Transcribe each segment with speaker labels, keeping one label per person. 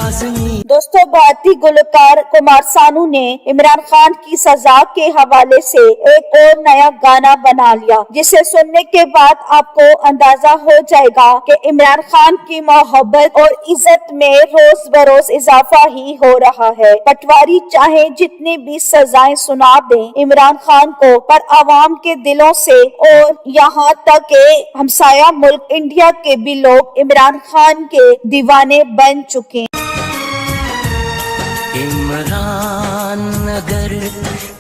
Speaker 1: लाज़मी।
Speaker 2: दोस्तों, भारतीय गुलकार कुमार सानू ने इमरान खान की सजा के हवाले से एक और नया गाना बना लिया, जिसे सुनने के बाद आपको अंदाजा हो जाएगा कि इमरान खान की मोहब्बत और इज्जत में रोज बरोज इजाफा ही हो रहा है। पटवारी चाहे जितनी भी सजाएं सुना दें इमरान खान को, पर आवाम के दिलों से और यहाँ तक के हमसाया मुल्क इंडिया के भी लोग इमरान खान के दीवाने बन चुके हैं।
Speaker 1: इमरान अगर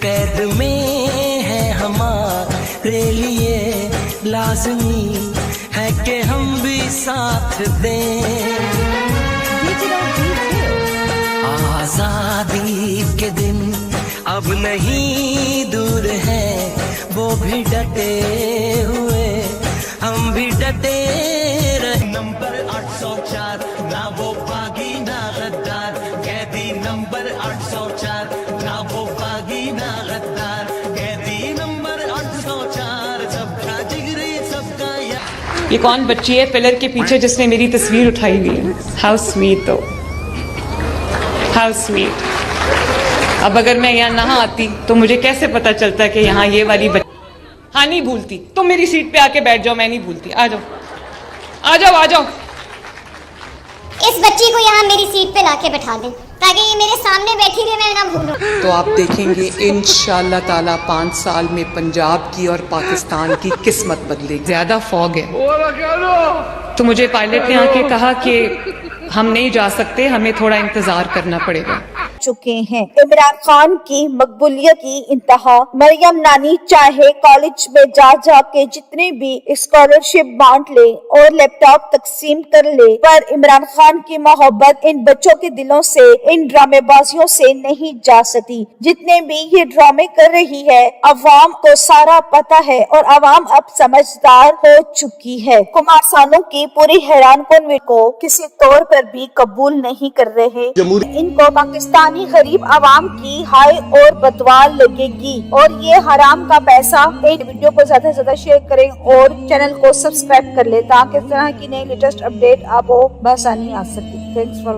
Speaker 1: कैद में है हमारे लिए लाज़मी है कि हम भी साथ दें। आजादी के दिन अब नहीं दूर है, वो भी डटे हुए हम भी डटे रहे। नंबर 804 ना वो बागी ना गद्दार, कैदी नंबर 804 ना वो बागी ना गद्दार, कैदी नंबर 804 सबका जिगरी सबका यार।
Speaker 3: ये कौन बच्ची है पिलर के पीछे जिसने मेरी तस्वीर उठाई हुई है? हाउ स्वीट, तो हाउ स्वीट। अब अगर मैं यहाँ ना आती तो मुझे कैसे पता चलता कि यहाँ ये वाली हाँ, नहीं भूलती। तुम मेरी सीट पे आके बैठ जाओ, मैं नहीं भूलती। आ जाओ आ जाओ आ जाओ।
Speaker 4: इस बच्ची को यहाँ मेरी सीट पे लाके बैठा दें ताकि ये मेरे सामने बैठी रहे, मैं ना भूलूं।
Speaker 3: तो आप देखेंगे इंशाअल्लाह ताला 5 साल में पंजाब की और पाकिस्तान की किस्मत बदलेगी। ज्यादा फॉग है तो मुझे पायलट ने आके कहा कि हम नहीं जा सकते, हमें थोड़ा इंतजार करना पड़ेगा।
Speaker 2: चुके हैं। इमरान खान की मकबूलियत की इंतहा। मरियम नानी चाहे कॉलेज में जा के जितने भी स्कॉलरशिप बांट ले और लैपटॉप तकसीम कर ले, पर इमरान खान की मोहब्बत इन बच्चों के दिलों से, इन ड्रामेबाजियों से नहीं जा सकती। जितने भी ये ड्रामे कर रही है, अवाम को सारा पता है और अवाम अब समझदार हो चुकी है। कुमार सानू की पूरी हैरान कुन को किसी तौर पर भी कबूल नहीं कर रहे। इनको पाकिस्तानी गरीब आवाम की हाय और बदवा लगेगी और ये हराम का पैसा। एक वीडियो को ज्यादा से ज्यादा शेयर करें और चैनल को सब्सक्राइब कर ले ताकि इस तरह की नई लेटेस्ट अपडेट आपको बआसानी आ सके। Thanks for watching.